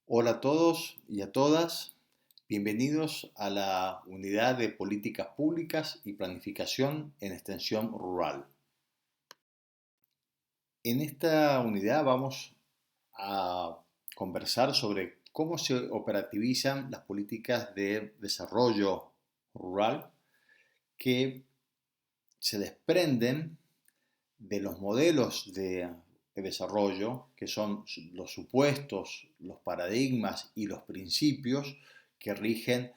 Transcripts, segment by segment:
Hola a todos y a todas, bienvenidos a la unidad de políticas públicas y planificación en extensión rural. En esta unidad vamos a conversar sobre cómo se operativizan las políticas de desarrollo rural que se desprenden de los modelos de desarrollo, que son los supuestos, los paradigmas y los principios que rigen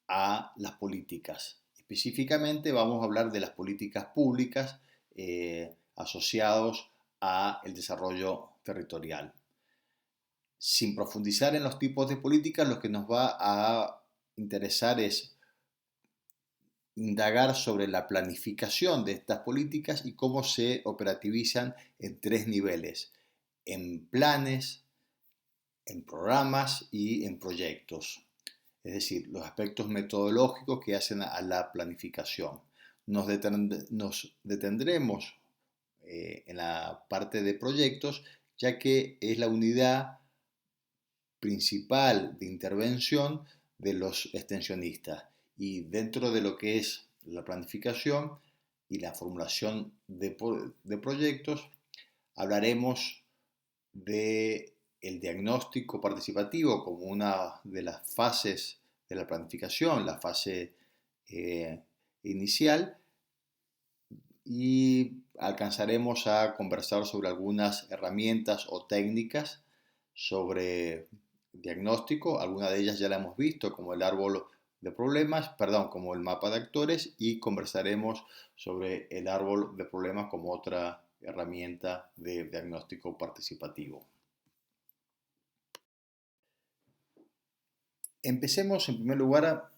a las políticas. Específicamente vamos a hablar de las políticas públicas asociados al desarrollo territorial. Sin profundizar en los tipos de políticas, lo que nos va a interesar es indagar sobre la planificación de estas políticas y cómo se operativizan en tres niveles: en planes, en programas y en proyectos. Es decir, los aspectos metodológicos que hacen a la planificación. Nos detendremos en la parte de proyectos, ya que es la unidad principal de intervención de los extensionistas. Y dentro de lo que es la planificación y la formulación de proyectos, hablaremos del diagnóstico participativo como una de las fases de la planificación, la fase inicial, y alcanzaremos a conversar sobre algunas herramientas o técnicas sobre diagnóstico. Algunas de ellas ya la hemos visto, como el árbol de problemas, como el mapa de actores, y conversaremos sobre el árbol de problemas como otra herramienta de diagnóstico participativo. Empecemos en primer lugar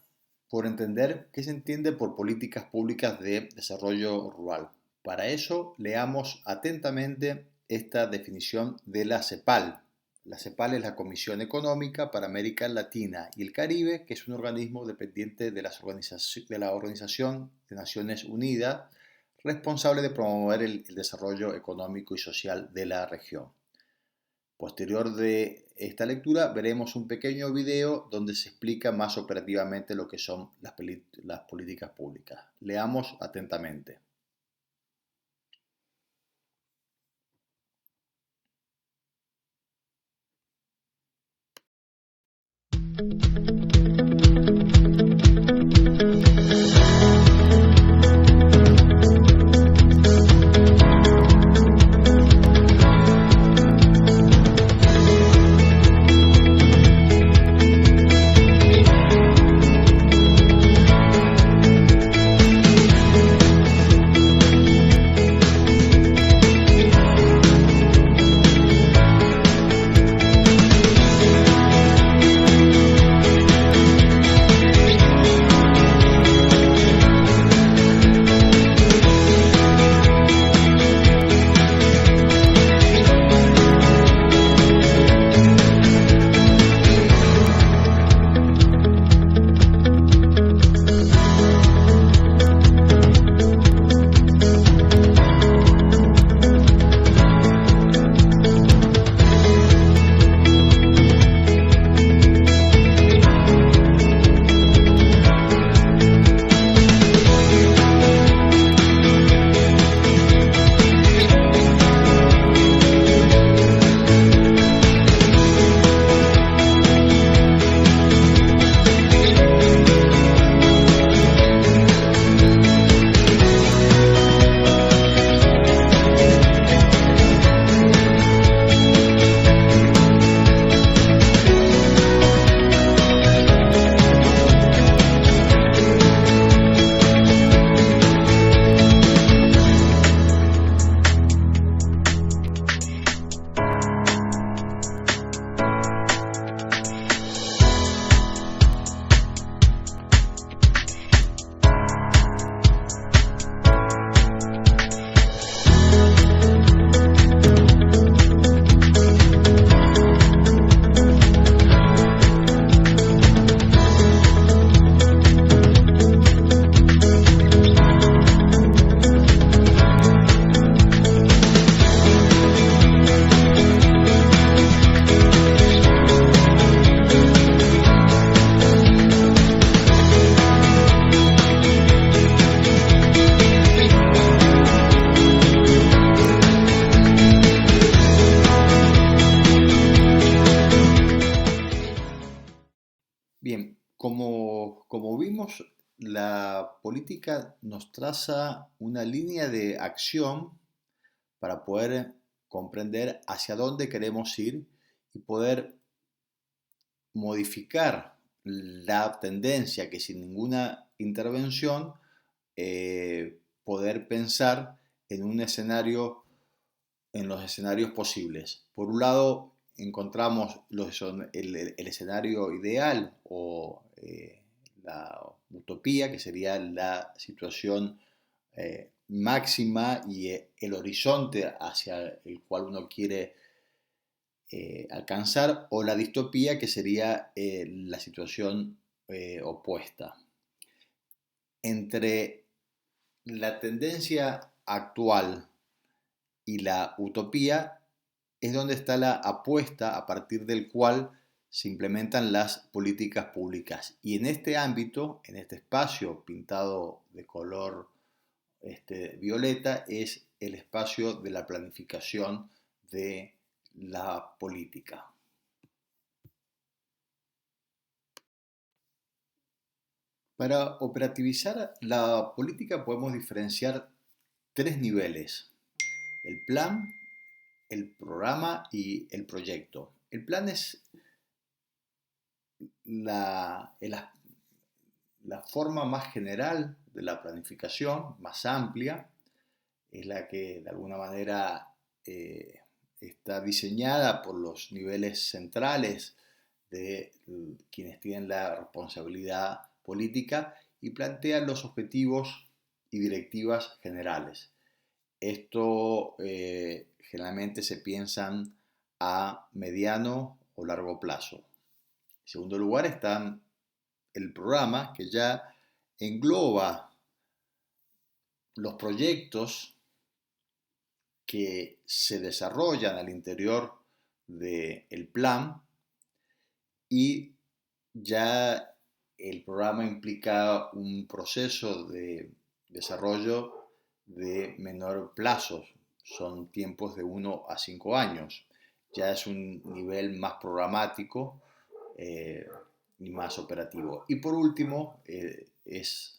por entender qué se entiende por políticas públicas de desarrollo rural. Para eso, leamos atentamente esta definición de la CEPAL. La CEPAL es la Comisión Económica para América Latina y el Caribe, que es un organismo dependiente de la Organización de Naciones Unidas, responsable de promover el desarrollo económico y social de la región. Posterior de esta lectura veremos un pequeño video donde se explica más operativamente lo que son las políticas públicas. Leamos atentamente. Bien, como vimos, la política nos traza una línea de acción para poder comprender hacia dónde queremos ir y poder modificar la tendencia que sin ninguna intervención poder pensar en un escenario, en los escenarios posibles. Por un lado, encontramos el escenario ideal o la utopía, que sería la situación máxima y el horizonte hacia el cual uno quiere alcanzar, o la distopía, que sería la situación opuesta. Entre la tendencia actual y la utopía es donde está la apuesta a partir del cual se implementan las políticas públicas. Y en este ámbito, en este espacio pintado de color violeta, es el espacio de la planificación de la política. Para operativizar la política podemos diferenciar tres niveles: el plan, el programa y el proyecto. El plan es la, la forma más general de la planificación, más amplia, es la que de alguna manera está diseñada por los niveles centrales de quienes tienen la responsabilidad política y plantea los objetivos y directivas generales. Esto generalmente se piensan a mediano o largo plazo. En segundo lugar está el programa, que ya engloba los proyectos que se desarrollan al interior del plan, y ya el programa implica un proceso de desarrollo de menor plazo, son tiempos de 1 a 5 años. Ya es un nivel más programático y más operativo. Y por último, es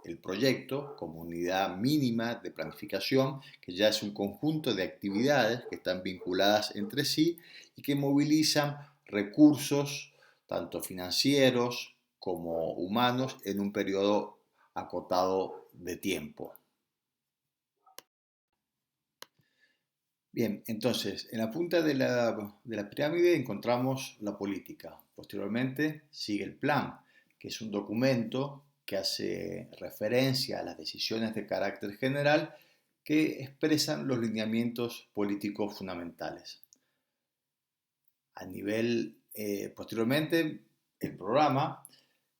el proyecto como unidad mínima de planificación, que ya es un conjunto de actividades que están vinculadas entre sí y que movilizan recursos, tanto financieros como humanos, en un periodo acotado de tiempo. Bien, entonces, en la punta de la pirámide encontramos la política. Posteriormente sigue el plan, que es un documento que hace referencia a las decisiones de carácter general que expresan los lineamientos políticos fundamentales. Posteriormente, el programa,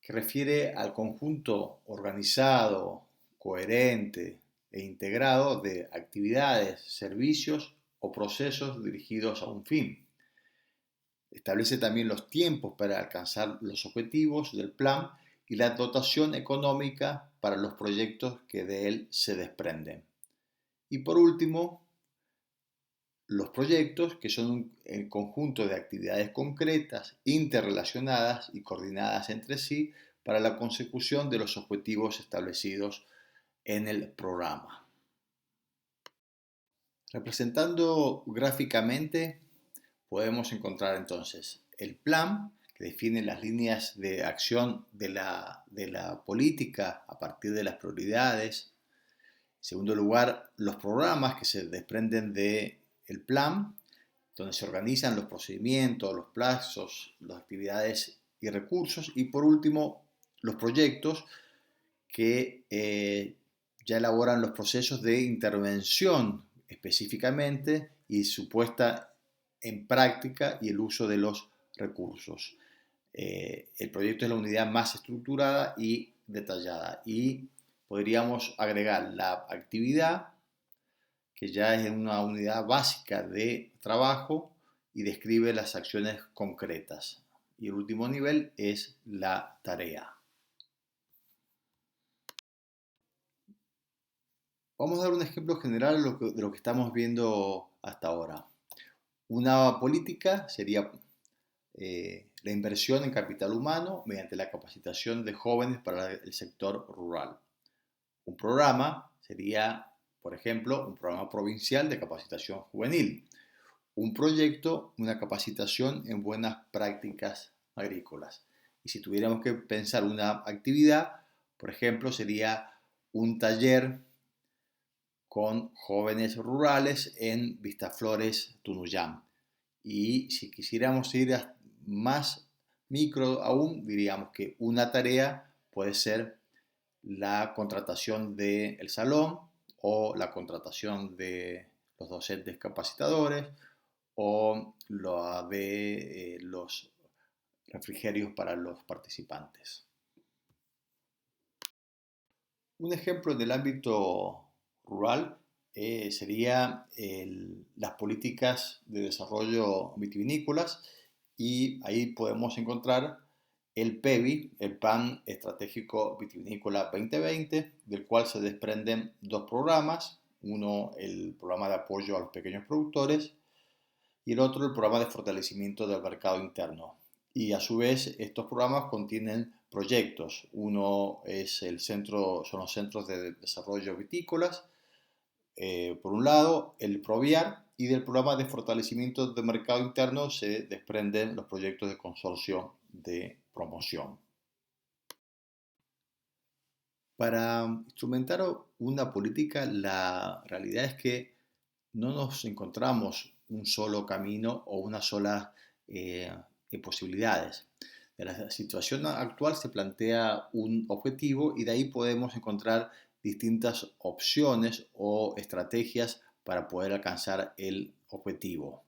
que refiere al conjunto organizado, coherente e integrado de actividades, servicios o procesos dirigidos a un fin. Establece también los tiempos para alcanzar los objetivos del plan y la dotación económica para los proyectos que de él se desprenden. Y por último, los proyectos, que son el conjunto de actividades concretas, interrelacionadas y coordinadas entre sí para la consecución de los objetivos establecidos en el programa. Representando gráficamente, podemos encontrar entonces el plan, que define las líneas de acción de la política a partir de las prioridades. En segundo lugar, los programas que se desprenden del plan, donde se organizan los procedimientos, los plazos, las actividades y recursos. Y por último, los proyectos, que ya elaboran los procesos de intervención específicamente y su puesta en práctica y el uso de los recursos. El proyecto es la unidad más estructurada y detallada, y podríamos agregar la actividad, que ya es una unidad básica de trabajo y describe las acciones concretas. Y el último nivel es la tarea. Vamos a dar un ejemplo general de lo que estamos viendo hasta ahora. Una política sería la inversión en capital humano mediante la capacitación de jóvenes para el sector rural. Un programa sería, por ejemplo, un programa provincial de capacitación juvenil. Un proyecto, una capacitación en buenas prácticas agrícolas. Y si tuviéramos que pensar una actividad, por ejemplo, sería un taller con jóvenes rurales en Vistaflores, Tunuyán. Y si quisiéramos ir más micro aún, diríamos que una tarea puede ser la contratación del salón o la contratación de los docentes capacitadores o lo de los refrigerios para los participantes. Un ejemplo en el ámbito rural sería las políticas de desarrollo vitivinícolas y ahí podemos encontrar el PEVI, el Plan Estratégico Vitivinícola 2020, del cual se desprenden dos programas, uno el programa de apoyo a los pequeños productores y el otro el programa de fortalecimiento del mercado interno. Y a su vez estos programas contienen proyectos. Uno es son los centros de desarrollo vitícolas, por un lado el PROVIAR, y del programa de fortalecimiento del mercado interno se desprenden los proyectos de consorcio de promoción. Para instrumentar una política, la realidad es que no nos encontramos un solo camino o una sola posibilidades. De la situación actual se plantea un objetivo y de ahí podemos encontrar distintas opciones o estrategias para poder alcanzar el objetivo.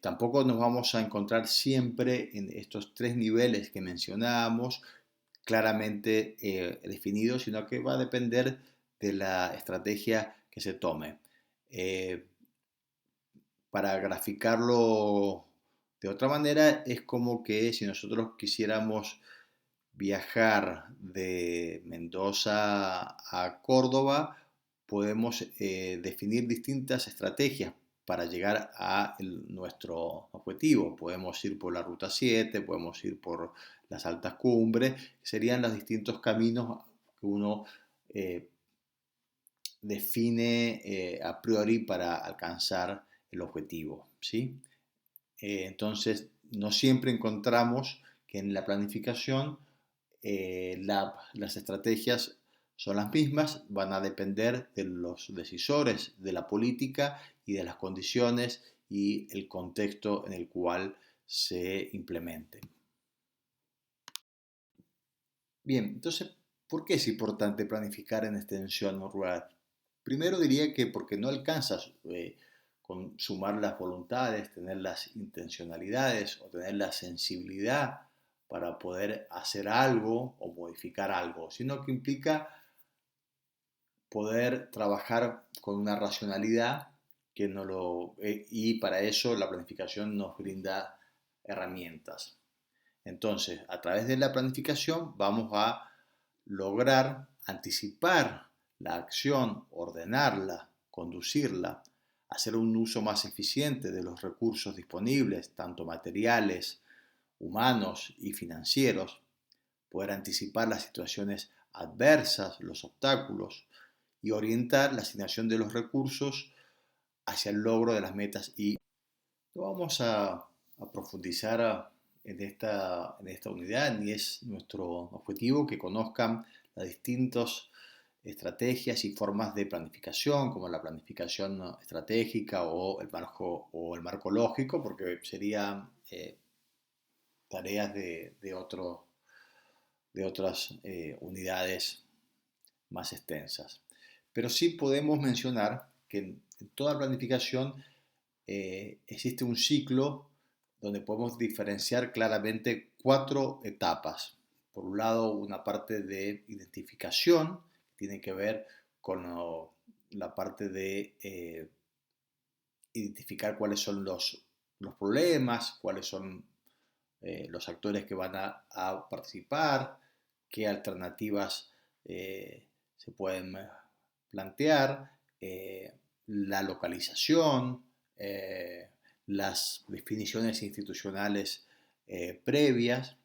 Tampoco nos vamos a encontrar siempre en estos tres niveles que mencionábamos claramente definidos, sino que va a depender de la estrategia que se tome. Para graficarlo de otra manera, es como que si nosotros quisiéramos viajar de Mendoza a Córdoba, podemos definir distintas estrategias para llegar a nuestro objetivo. Podemos ir por la ruta 7, podemos ir por las altas cumbres, serían los distintos caminos que uno define a priori para alcanzar el objetivo, ¿sí? Entonces, no siempre encontramos que en la planificación las estrategias son las mismas, van a depender de los decisores de la política y de las condiciones y el contexto en el cual se implementen. Bien, entonces, ¿por qué es importante planificar en extensión rural? Primero diría que porque no alcanzas con sumar las voluntades, tener las intencionalidades o tener la sensibilidad para poder hacer algo o modificar algo, sino que implica poder trabajar con una racionalidad que y para eso la planificación nos brinda herramientas. Entonces, a través de la planificación vamos a lograr anticipar la acción, ordenarla, conducirla, hacer un uso más eficiente de los recursos disponibles, tanto materiales, humanos y financieros, poder anticipar las situaciones adversas, los obstáculos y orientar la asignación de los recursos hacia el logro de las metas. Y vamos a profundizar en esta unidad, y es nuestro objetivo que conozcan las distintas estrategias y formas de planificación, como la planificación estratégica o el marco lógico, porque serían tareas de otras unidades más extensas. Pero sí podemos mencionar que en toda planificación existe un ciclo donde podemos diferenciar claramente cuatro etapas. Por un lado, una parte de identificación, que tiene que ver con la parte de identificar cuáles son los problemas, cuáles son los actores que van a participar, qué alternativas se pueden plantear, la localización, las definiciones institucionales previas.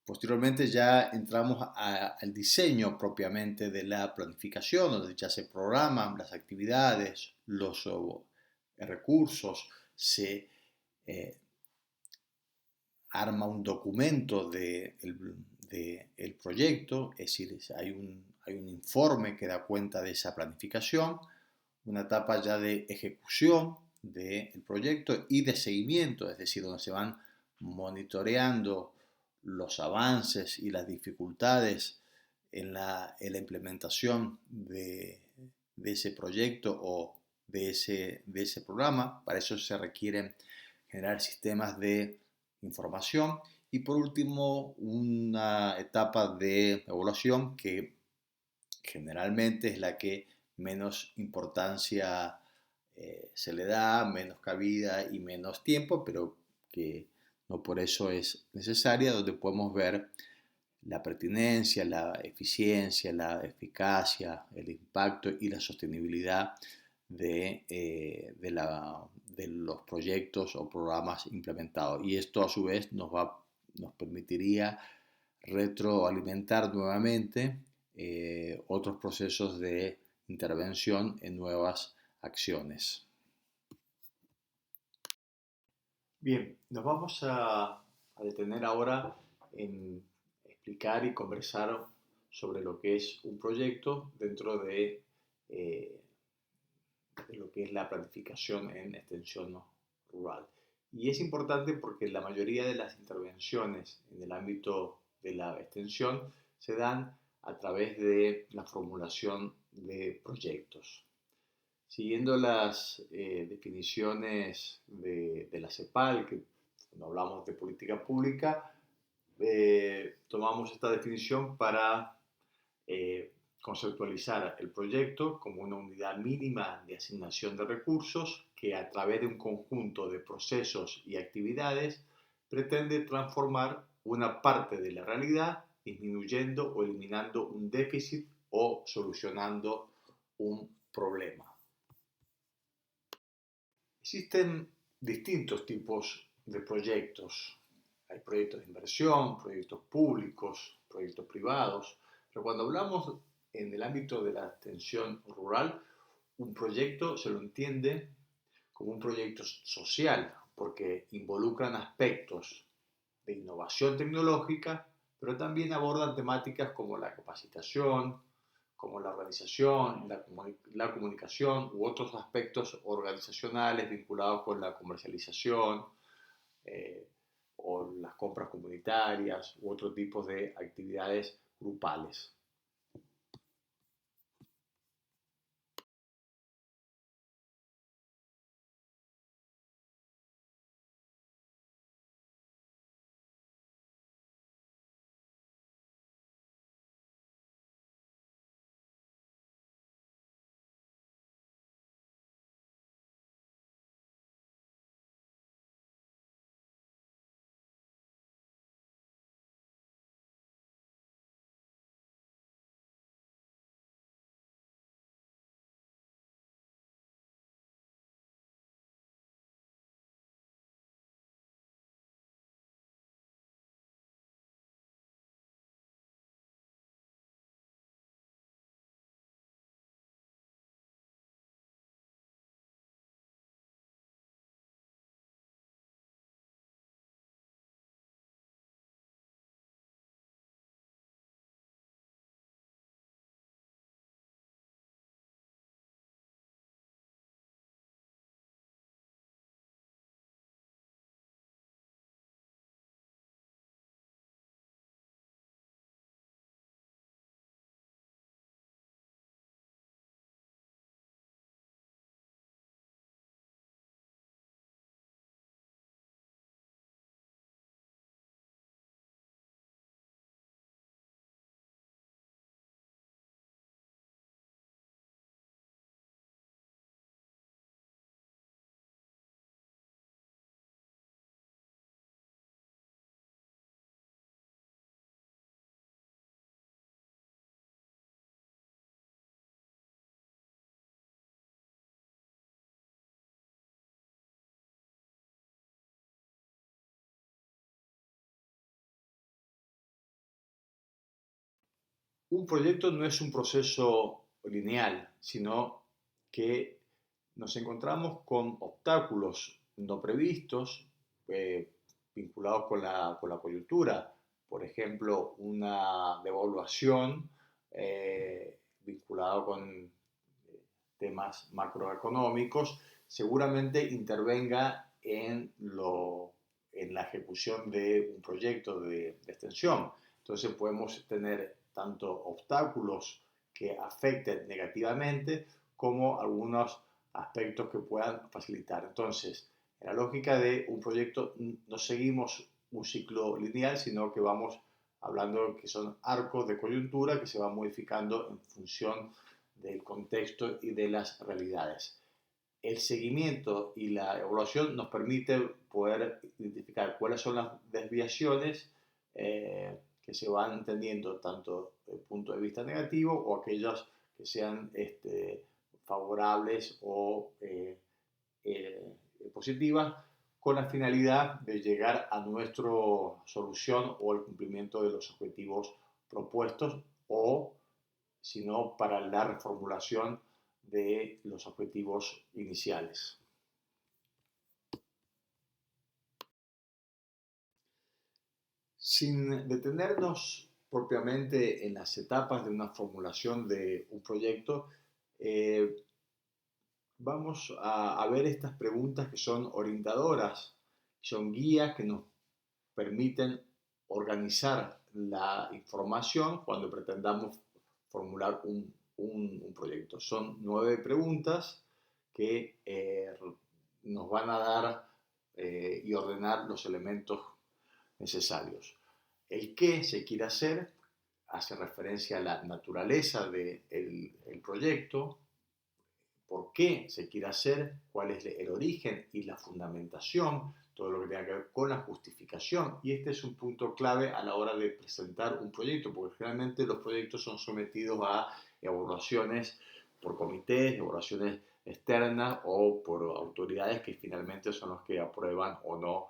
Posteriormente ya entramos al diseño propiamente de la planificación, donde ya se programan las actividades, los recursos, se eh, arma un documento del proyecto, es decir, hay un informe que da cuenta de esa planificación, una etapa ya de ejecución del proyecto y de seguimiento, es decir, donde se van monitoreando los avances y las dificultades en la implementación de ese proyecto o de ese programa. Para eso se requieren generar sistemas de información y por último una etapa de evaluación que generalmente es la que menos importancia se le da, menos cabida y menos tiempo, pero que no por eso es necesaria, donde podemos ver la pertinencia, la eficiencia, la eficacia, el impacto y la sostenibilidad de los proyectos o programas implementados. Y esto a su vez nos permitiría retroalimentar nuevamente otros procesos de intervención en nuevas acciones. Bien, nos vamos a detener ahora en explicar y conversar sobre lo que es un proyecto dentro de lo que es la planificación en extensión rural. Y es importante porque la mayoría de las intervenciones en el ámbito de la extensión se dan a través de la formulación de proyectos. Siguiendo las definiciones de la CEPAL, que cuando hablamos de política pública, tomamos esta definición para conceptualizar el proyecto como una unidad mínima de asignación de recursos que a través de un conjunto de procesos y actividades pretende transformar una parte de la realidad disminuyendo o eliminando un déficit o solucionando un problema. Existen distintos tipos de proyectos. Hay proyectos de inversión, proyectos públicos, proyectos privados, pero cuando hablamos en el ámbito de la extensión rural, un proyecto se lo entiende como un proyecto social, porque involucran aspectos de innovación tecnológica, pero también abordan temáticas como la capacitación, como la organización, la comunicación u otros aspectos organizacionales vinculados con la comercialización eh, o las compras comunitarias u otros tipos de actividades grupales. Un proyecto no es un proceso lineal, sino que nos encontramos con obstáculos no previstos eh, vinculados con la coyuntura. Por ejemplo, una devaluación vinculada con temas macroeconómicos seguramente intervenga en la ejecución de un proyecto de extensión. Entonces podemos tener tanto obstáculos que afecten negativamente como algunos aspectos que puedan facilitar. Entonces, en la lógica de un proyecto no seguimos un ciclo lineal, sino que vamos hablando que son arcos de coyuntura que se van modificando en función del contexto y de las realidades. El seguimiento y la evaluación nos permite poder identificar cuáles son las desviaciones que se van teniendo tanto desde el punto de vista negativo o aquellas que sean favorables o positivas con la finalidad de llegar a nuestra solución o el cumplimiento de los objetivos propuestos o, si no, para la reformulación de los objetivos iniciales. Sin detenernos propiamente en las etapas de una formulación de un proyecto, eh, vamos a ver estas preguntas que son orientadoras, son guías que nos permiten organizar la información cuando pretendamos formular un proyecto. Son 9 preguntas que nos van a dar y ordenar los elementos necesarios. El qué se quiere hacer hace referencia a la naturaleza del proyecto, por qué se quiere hacer, cuál es el origen y la fundamentación, todo lo que tenga que ver con la justificación. Y este es un punto clave a la hora de presentar un proyecto, porque generalmente los proyectos son sometidos a evaluaciones por comités, evaluaciones externas o por autoridades que finalmente son los que aprueban o no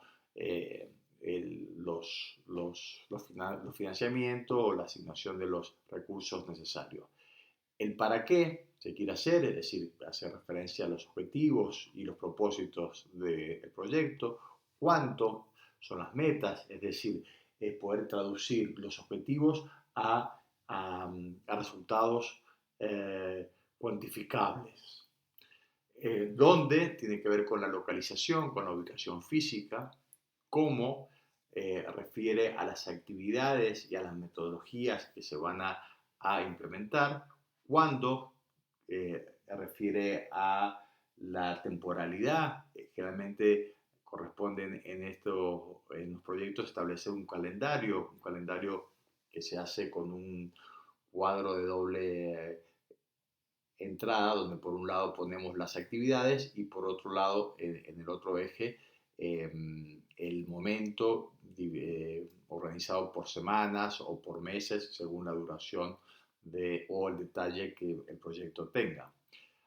los financiamientos o la asignación de los recursos necesarios. El para qué se quiere hacer, es decir, hacer referencia a los objetivos y los propósitos del proyecto, cuánto son las metas, es decir, poder traducir los objetivos a resultados cuantificables. Dónde tiene que ver con la localización, con la ubicación física, cómo refiere a las actividades y a las metodologías que se van a implementar, cuándo refiere a la temporalidad, generalmente corresponden en los proyectos establecer un calendario que se hace con un cuadro de doble entrada, donde por un lado ponemos las actividades y por otro lado, en el otro eje, el momento organizado por semanas o por meses, según la duración o el detalle que el proyecto tenga.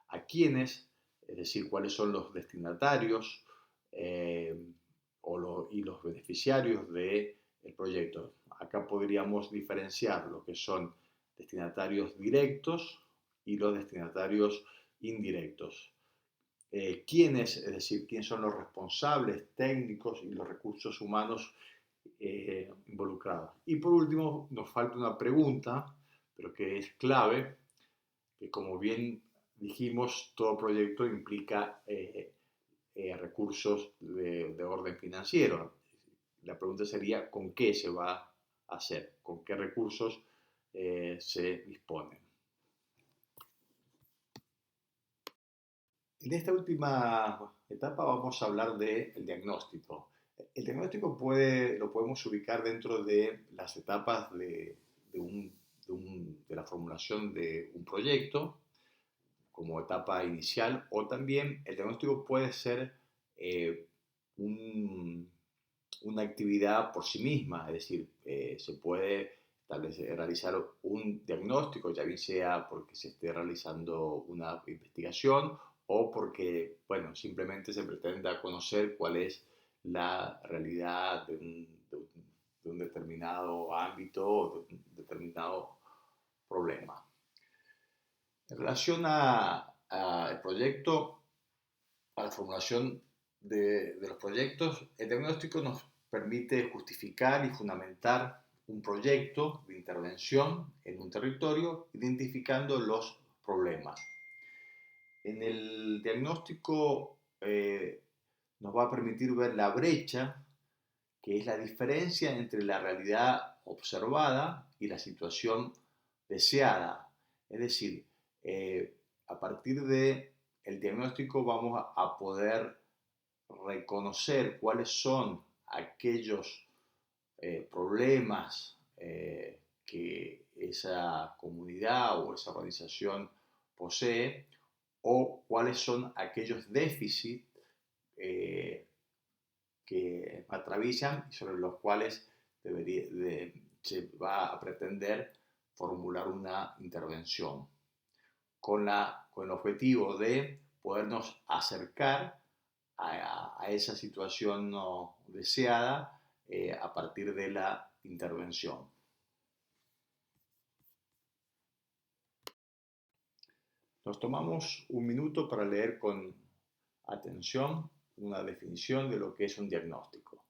A quiénes, es decir, cuáles son los destinatarios y los beneficiarios del proyecto. Acá podríamos diferenciar lo que son destinatarios directos y los destinatarios indirectos. ¿Quiénes? Es decir, quiénes son los responsables técnicos y los recursos humanos involucrados. Y por último, nos falta una pregunta, pero que es clave, que como bien dijimos, todo proyecto implica recursos de orden financiero. La pregunta sería, ¿con qué se va a hacer? ¿Con qué recursos se disponen? En esta última etapa vamos a hablar del diagnóstico. El diagnóstico lo podemos ubicar dentro de las etapas de la formulación de un proyecto como etapa inicial, o también el diagnóstico puede ser un, una actividad por sí misma, es decir, se puede realizar un diagnóstico, ya bien sea porque se esté realizando una investigación o porque, bueno, simplemente se pretenda conocer cuál es la realidad de un determinado ámbito o de un determinado problema. En relación al proyecto, a la formulación de los proyectos, el diagnóstico nos permite justificar y fundamentar un proyecto de intervención en un territorio, identificando los problemas. En el diagnóstico nos va a permitir ver la brecha, que es la diferencia entre la realidad observada y la situación deseada. Es decir, a partir del diagnóstico vamos a poder reconocer cuáles son aquellos problemas que esa comunidad o esa organización posee, o cuáles son aquellos déficits que atraviesan y sobre los cuales se va a pretender formular una intervención con el objetivo de podernos acercar a esa situación no deseada a partir de la intervención. Nos tomamos un minuto para leer con atención una definición de lo que es un diagnóstico.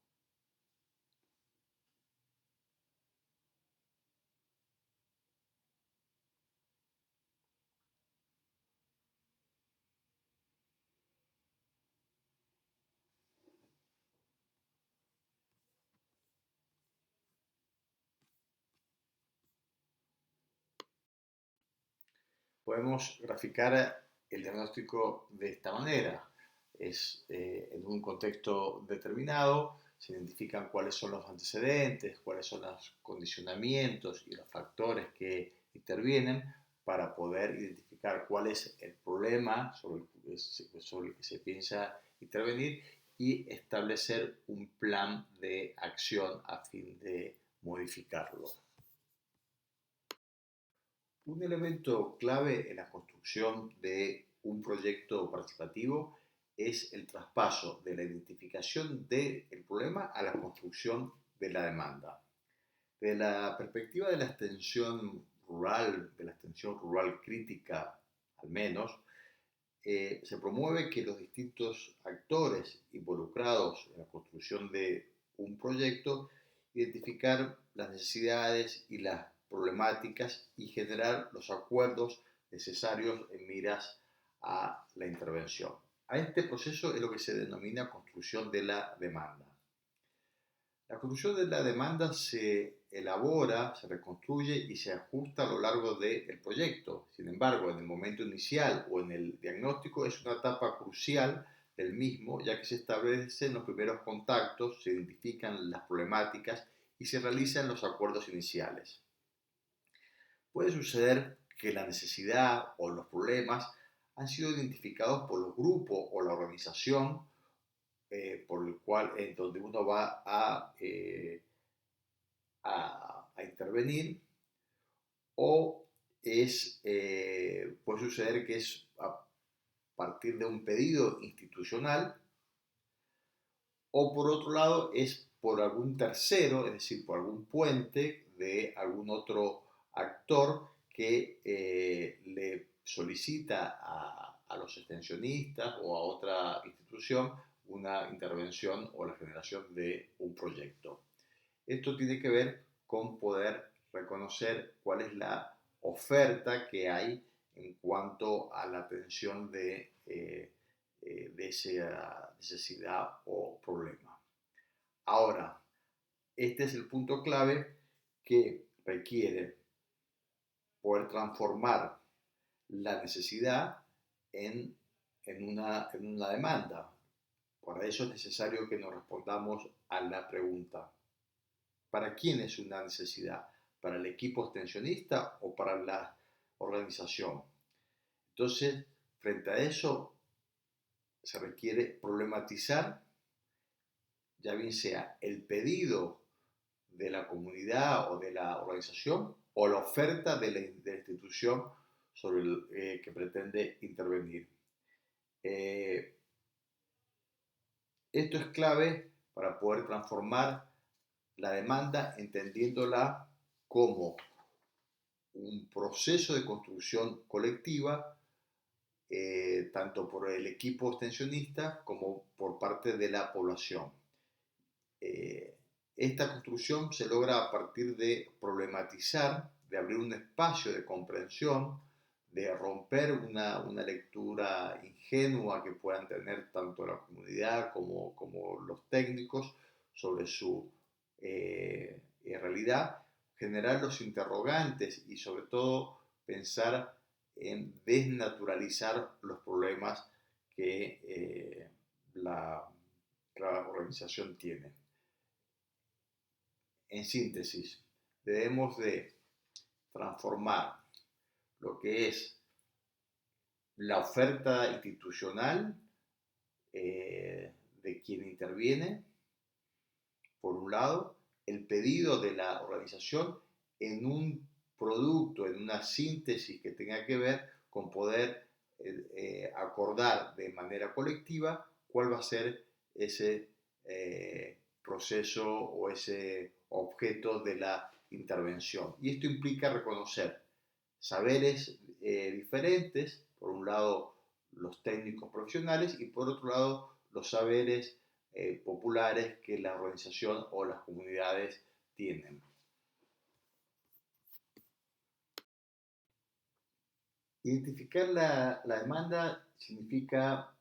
Podemos graficar el diagnóstico de esta manera. En un contexto determinado, se identifican cuáles son los antecedentes, cuáles son los condicionamientos y los factores que intervienen para poder identificar cuál es el problema sobre el que se piensa intervenir y establecer un plan de acción a fin de modificarlo. Un elemento clave en la construcción de un proyecto participativo es el traspaso de la identificación del problema a la construcción de la demanda. De la perspectiva de la extensión rural crítica al menos, se promueve que los distintos actores involucrados en la construcción de un proyecto identificar las necesidades y las problemáticas y generar los acuerdos necesarios en miras a la intervención. A este proceso es lo que se denomina construcción de la demanda. La construcción de la demanda se elabora, se reconstruye y se ajusta a lo largo del proyecto. Sin embargo, en el momento inicial o en el diagnóstico es una etapa crucial del mismo, ya que se establecen los primeros contactos, se identifican las problemáticas y se realizan los acuerdos iniciales. Puede suceder que la necesidad o los problemas han sido identificados por los grupos o la organización por el cual, en donde uno va a intervenir, o puede suceder que es a partir de un pedido institucional, o por otro lado es por algún tercero, es decir, por algún puente de algún otro actor que le solicita a los extensionistas o a otra institución una intervención o la generación de un proyecto. Esto tiene que ver con poder reconocer cuál es la oferta que hay en cuanto a la atención de esa necesidad o problema. Ahora, este es el punto clave que requiere poder transformar la necesidad en una demanda. Para eso es necesario que nos respondamos a la pregunta: ¿para quién es una necesidad? ¿Para el equipo extensionista o para la organización? Entonces, frente a eso, se requiere problematizar, ya bien sea el pedido de la comunidad o de la organización o la oferta de la institución sobre el que pretende intervenir. Esto es clave para poder transformar la demanda entendiéndola como un proceso de construcción colectiva, tanto por el equipo extensionista como por parte de la población. Eh, Esta construcción se logra a partir de problematizar, de abrir un espacio de comprensión, de romper una lectura ingenua que puedan tener tanto la comunidad como los técnicos sobre su realidad, generar los interrogantes y sobre todo pensar en desnaturalizar los problemas que la organización tiene. En síntesis, debemos de transformar lo que es la oferta institucional de quien interviene, por un lado, el pedido de la organización en un producto, en una síntesis que tenga que ver con poder acordar de manera colectiva cuál va a ser ese proceso o ese objeto de la intervención. Y esto implica reconocer saberes diferentes, por un lado los técnicos profesionales y por otro lado los saberes populares que la organización o las comunidades tienen. Identificar la demanda significa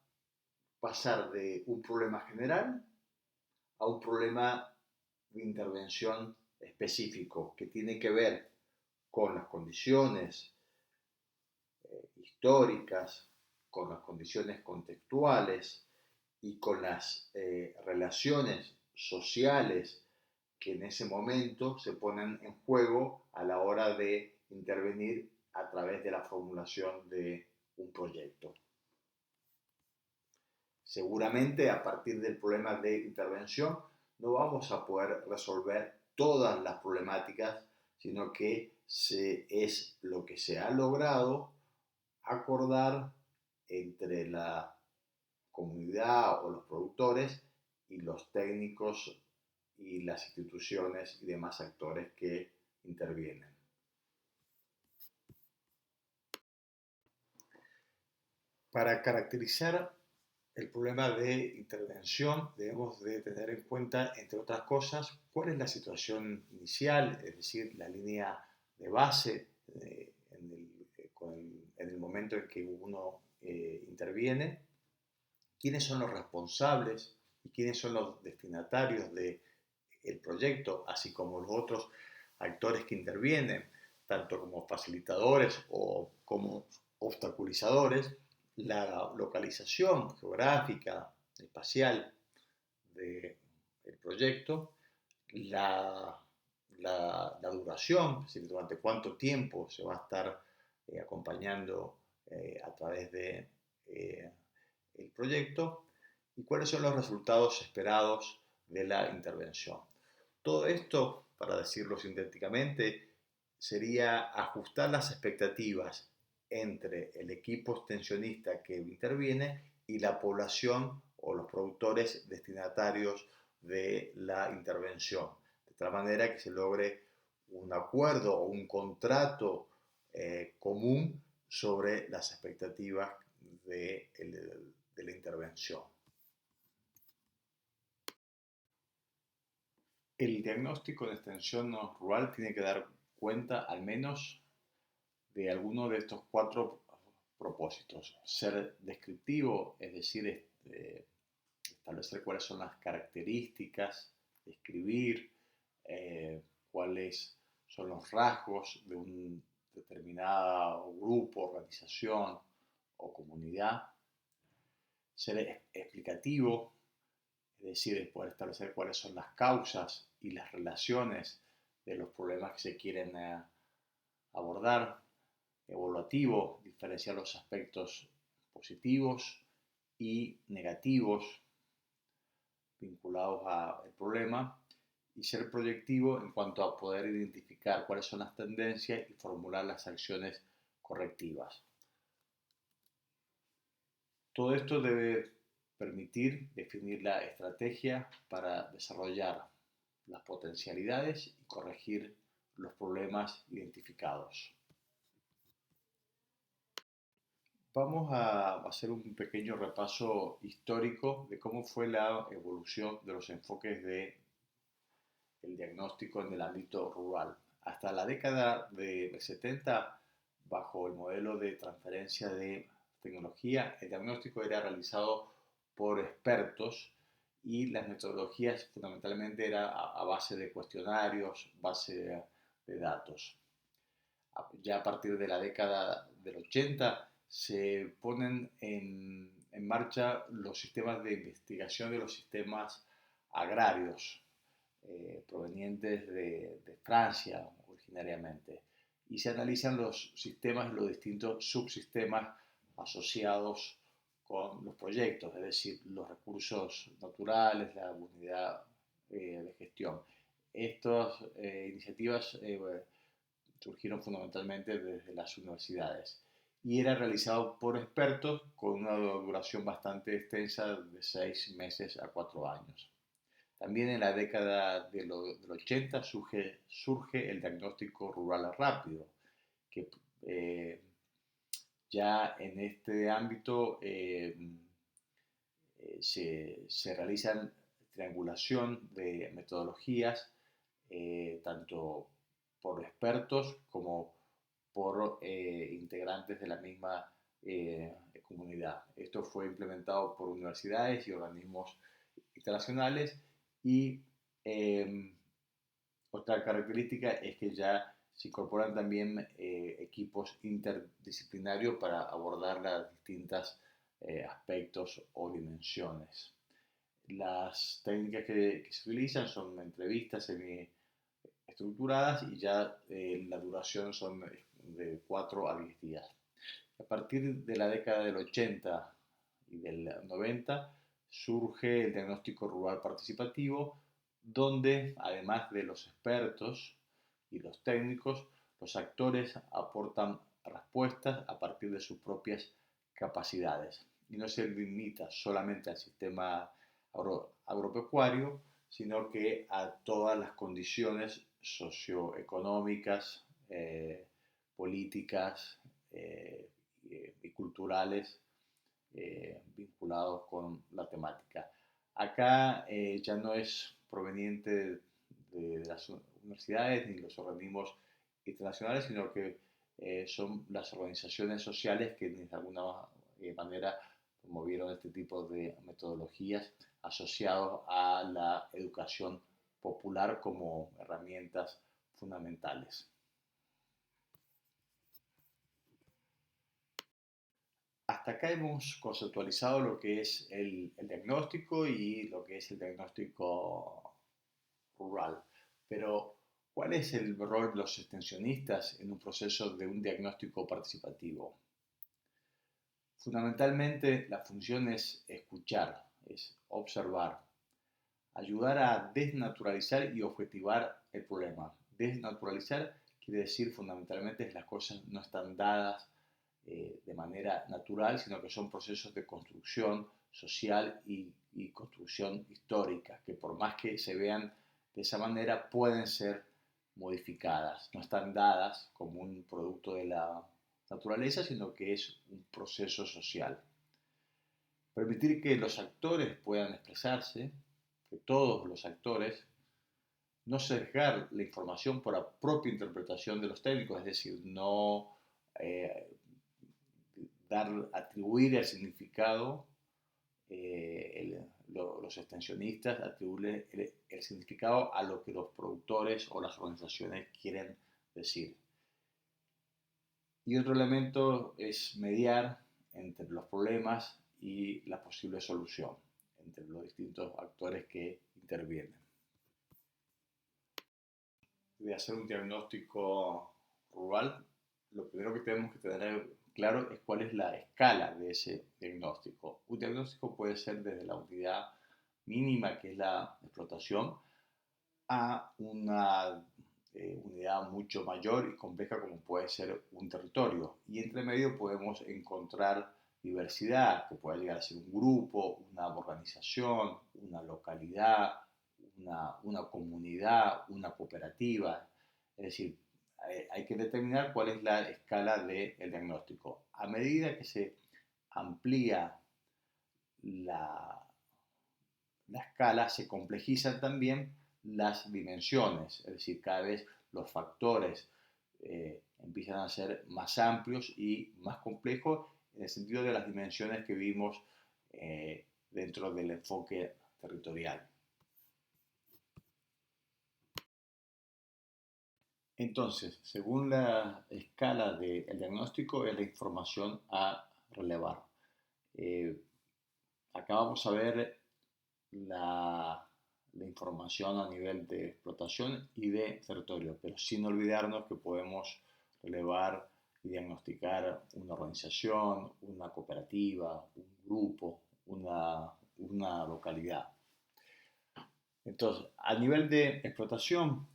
pasar de un problema general a un problema de intervención específico que tiene que ver con las condiciones históricas, con las condiciones contextuales y con las relaciones sociales que en ese momento se ponen en juego a la hora de intervenir a través de la formulación de un proyecto. Seguramente a partir del problema de intervención no vamos a poder resolver todas las problemáticas, sino que es lo que se ha logrado acordar entre la comunidad o los productores y los técnicos y las instituciones y demás actores que intervienen. Para caracterizar el problema de intervención debemos de tener en cuenta, entre otras cosas, cuál es la situación inicial, es decir, la línea de base en el momento en que uno interviene, quiénes son los responsables y quiénes son los destinatarios del proyecto, así como los otros actores que intervienen, tanto como facilitadores o como obstaculizadores, la localización geográfica, espacial del proyecto, la duración, es decir, durante cuánto tiempo se va a estar acompañando a través de el proyecto y cuáles son los resultados esperados de la intervención. Todo esto, para decirlo sintéticamente, sería ajustar las expectativas entre el equipo extensionista que interviene y la población o los productores destinatarios de la intervención, de tal manera que se logre un acuerdo o un contrato común sobre las expectativas de la intervención. El diagnóstico de extensión rural tiene que dar cuenta al menos de alguno de estos 4 propósitos. Ser descriptivo, es decir, establecer cuáles son las características, describir cuáles son los rasgos de un determinado grupo, organización o comunidad. Ser explicativo, es decir, poder establecer cuáles son las causas y las relaciones de los problemas que se quieren abordar. Evaluativo, diferenciar los aspectos positivos y negativos vinculados al problema, y ser proyectivo en cuanto a poder identificar cuáles son las tendencias y formular las acciones correctivas. Todo esto debe permitir definir la estrategia para desarrollar las potencialidades y corregir los problemas identificados. Vamos a hacer un pequeño repaso histórico de cómo fue la evolución de los enfoques del diagnóstico en el ámbito rural. Hasta la década de 70, bajo el modelo de transferencia de tecnología, el diagnóstico era realizado por expertos y las metodologías fundamentalmente eran a base de cuestionarios, base de datos. Ya a partir de la década del 80 se ponen en marcha los sistemas de investigación de los sistemas agrarios provenientes de Francia originariamente y se analizan los sistemas y los distintos subsistemas asociados con los proyectos, es decir, los recursos naturales, la unidad de gestión. Estas iniciativas surgieron fundamentalmente desde las universidades y era realizado por expertos con una duración bastante extensa de 6 meses a 4 años. También en la década del 80 surge el diagnóstico rural rápido, que ya en este ámbito se realizan triangulación de metodologías, tanto por expertos como por integrantes de la misma comunidad. Esto fue implementado por universidades y organismos internacionales y eh, otra característica es que ya se incorporan también equipos interdisciplinarios para abordar los distintos aspectos o dimensiones. Las técnicas que se utilizan son entrevistas semi-estructuradas y ya la duración son de 4 a 10 días. A partir de la década del 80 y del 90 surge el diagnóstico rural participativo, donde además de los expertos y los técnicos, los actores aportan respuestas a partir de sus propias capacidades. Y no se limita solamente al sistema agropecuario, sino que a todas las condiciones socioeconómicas, políticas y culturales vinculados con la temática. Acá ya no es proveniente de las universidades ni los organismos internacionales, sino que son las organizaciones sociales que de alguna manera promovieron este tipo de metodologías asociados a la educación popular como herramientas fundamentales. Hasta acá hemos conceptualizado lo que es el diagnóstico y lo que es el diagnóstico rural. Pero, ¿cuál es el rol de los extensionistas en un proceso de un diagnóstico participativo? Fundamentalmente, la función es escuchar, es observar, ayudar a desnaturalizar y objetivar el problema. Desnaturalizar quiere decir fundamentalmente que las cosas no están dadas de manera natural, sino que son procesos de construcción social y construcción histórica, que por más que se vean de esa manera, pueden ser modificadas, no están dadas como un producto de la naturaleza, sino que es un proceso social. Permitir que los actores puedan expresarse, que todos los actores, no sesgar la información por la propia interpretación de los técnicos, es decir, no eh, atribuir el significado, los extensionistas atribuir el significado a lo que los productores o las organizaciones quieren decir. Y otro elemento es mediar entre los problemas y la posible solución, entre los distintos actores que intervienen. De hacer un diagnóstico rural, lo primero que tenemos que tener claro es cuál es la escala de ese diagnóstico. Un diagnóstico puede ser desde la unidad mínima, que es la explotación, a una unidad mucho mayor y compleja como puede ser un territorio. Y entre medio podemos encontrar diversidad, que puede llegar a ser un grupo, una organización, una localidad, una comunidad, una cooperativa. Es decir, hay que determinar cuál es la escala del diagnóstico. A medida que se amplía la escala, se complejizan también las dimensiones, es decir, cada vez los factores empiezan a ser más amplios y más complejos en el sentido de las dimensiones que vimos dentro del enfoque territorial. Entonces, según la escala del diagnóstico, es la información a relevar. Eh, Acá vamos a ver la información a nivel de explotación y de territorio, pero sin olvidarnos que podemos relevar y diagnosticar una organización, una cooperativa, un grupo, una localidad. Entonces, a nivel de explotación,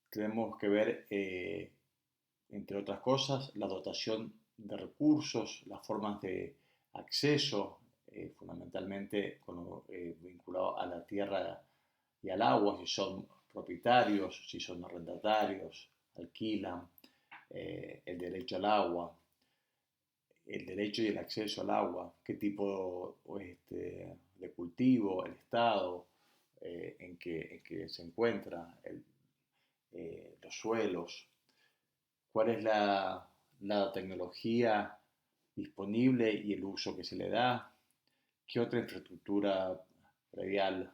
tenemos que ver, entre otras cosas, la dotación de recursos, las formas de acceso, fundamentalmente vinculado a la tierra y al agua, si son propietarios, si son arrendatarios, alquilan, el derecho al agua, el derecho y el acceso al agua, qué tipo de cultivo, el estado en que se encuentra, los suelos, cuál es la tecnología disponible y el uso que se le da, qué otra infraestructura predial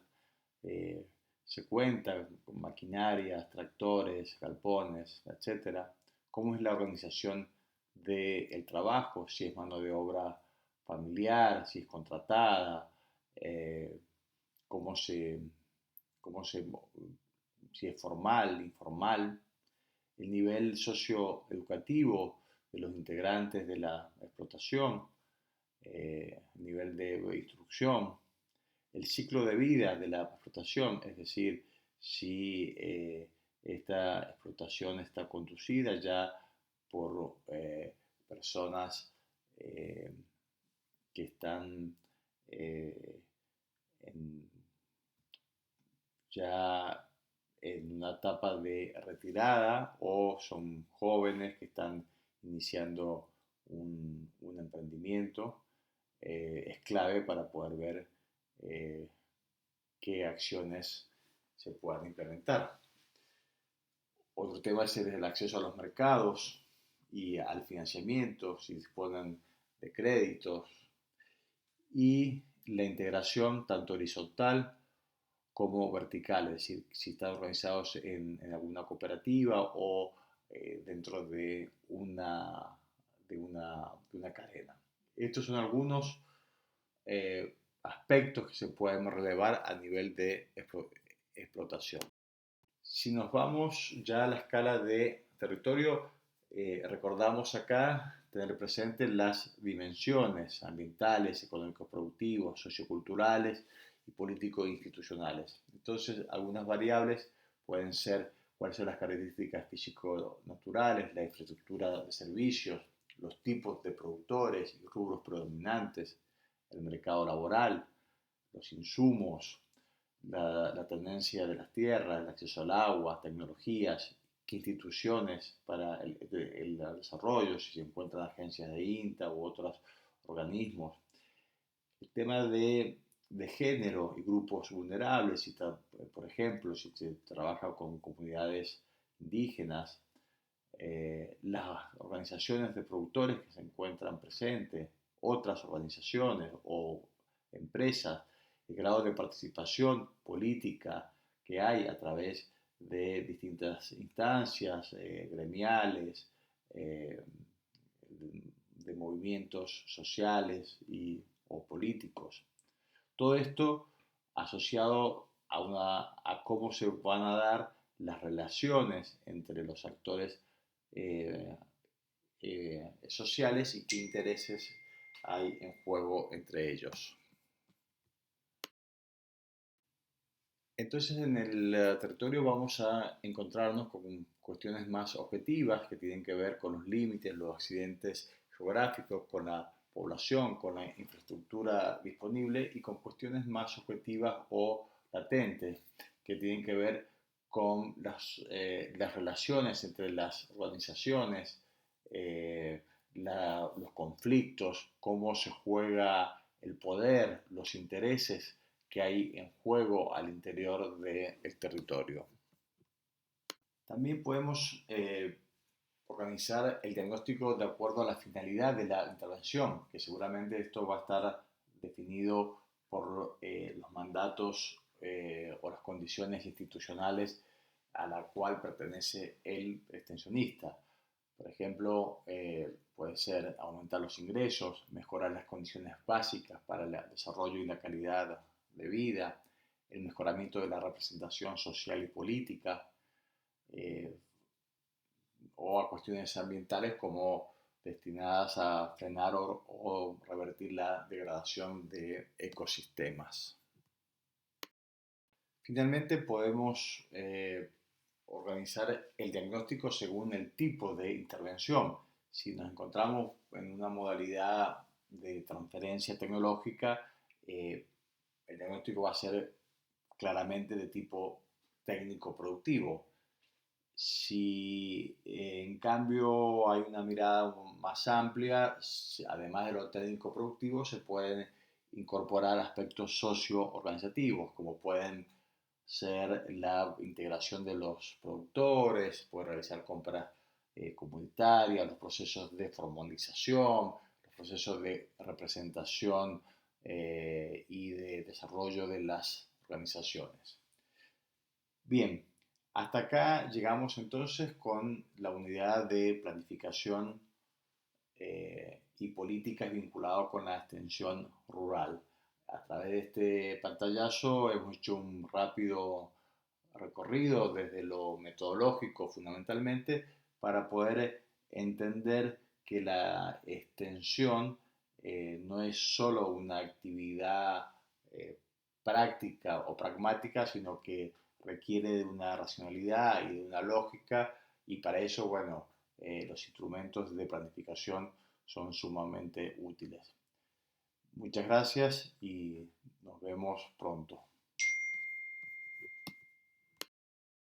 se cuenta, con maquinarias, tractores, galpones, etcétera, cómo es la organización del trabajo, si es mano de obra familiar, si es contratada, eh, cómo se, cómo se, si es formal, informal, el nivel socioeducativo de los integrantes de la explotación, el nivel de instrucción, el ciclo de vida de la explotación, es decir, si esta explotación está conducida ya por personas eh, que están eh, en, ya en una etapa de retirada o son jóvenes que están iniciando un emprendimiento, es clave para poder ver eh, qué acciones se puedan implementar. Otro tema es el acceso a los mercados y al financiamiento, si disponen de créditos, y la integración tanto horizontal como vertical, es decir, si están organizados en alguna cooperativa o dentro de una cadena. Estos son algunos aspectos que se pueden relevar a nivel de explotación. Si nos vamos ya a la escala de territorio, recordamos acá tener presente las dimensiones ambientales, económicos productivos, socioculturales y político-institucionales. Entonces, algunas variables pueden ser cuáles son las características físico-naturales, la infraestructura de servicios, los tipos de productores y rubros predominantes, el mercado laboral, los insumos, la tenencia de las tierras, el acceso al agua, tecnologías, qué instituciones para el desarrollo, si se encuentran agencias de INTA u otros organismos. El tema de género y grupos vulnerables, si por ejemplo, si se trabaja con comunidades indígenas, las organizaciones de productores que se encuentran presentes, otras organizaciones o empresas, el grado de participación política que hay a través de distintas instancias gremiales, eh, de movimientos sociales o políticos. Todo esto asociado a cómo se van a dar las relaciones entre los actores eh, sociales y qué intereses hay en juego entre ellos. Entonces en el territorio vamos a encontrarnos con cuestiones más objetivas que tienen que ver con los límites, los accidentes geográficos, con la población, con la infraestructura disponible y con cuestiones más objetivas o latentes que tienen que ver con las relaciones entre las organizaciones, los conflictos, cómo se juega el poder, los intereses que hay en juego al interior del territorio. También podemos organizar el diagnóstico de acuerdo a la finalidad de la intervención, que seguramente esto va a estar definido por los mandatos o las condiciones institucionales a la cual pertenece el extensionista. Por ejemplo, puede ser aumentar los ingresos, mejorar las condiciones básicas para el desarrollo y la calidad de vida, el mejoramiento de la representación social y política, eh, o a cuestiones ambientales como destinadas a frenar o revertir la degradación de ecosistemas. Finalmente podemos organizar el diagnóstico según el tipo de intervención. Si nos encontramos en una modalidad de transferencia tecnológica, el diagnóstico va a ser claramente de tipo técnico-productivo. Si en cambio hay una mirada más amplia, además de lo técnico productivo, se pueden incorporar aspectos socio-organizativos, como pueden ser la integración de los productores, poder realizar compras comunitarias, los procesos de formalización, los procesos de representación y de desarrollo de las organizaciones. Bien, hasta acá llegamos entonces con la unidad de planificación y políticas vinculado con la extensión rural. A través de este pantallazo hemos hecho un rápido recorrido desde lo metodológico fundamentalmente para poder entender que la extensión no es solo una actividad eh, práctica o pragmática, sino que requiere de una racionalidad y de una lógica, y para eso, bueno, los instrumentos de planificación son sumamente útiles. Muchas gracias y nos vemos pronto.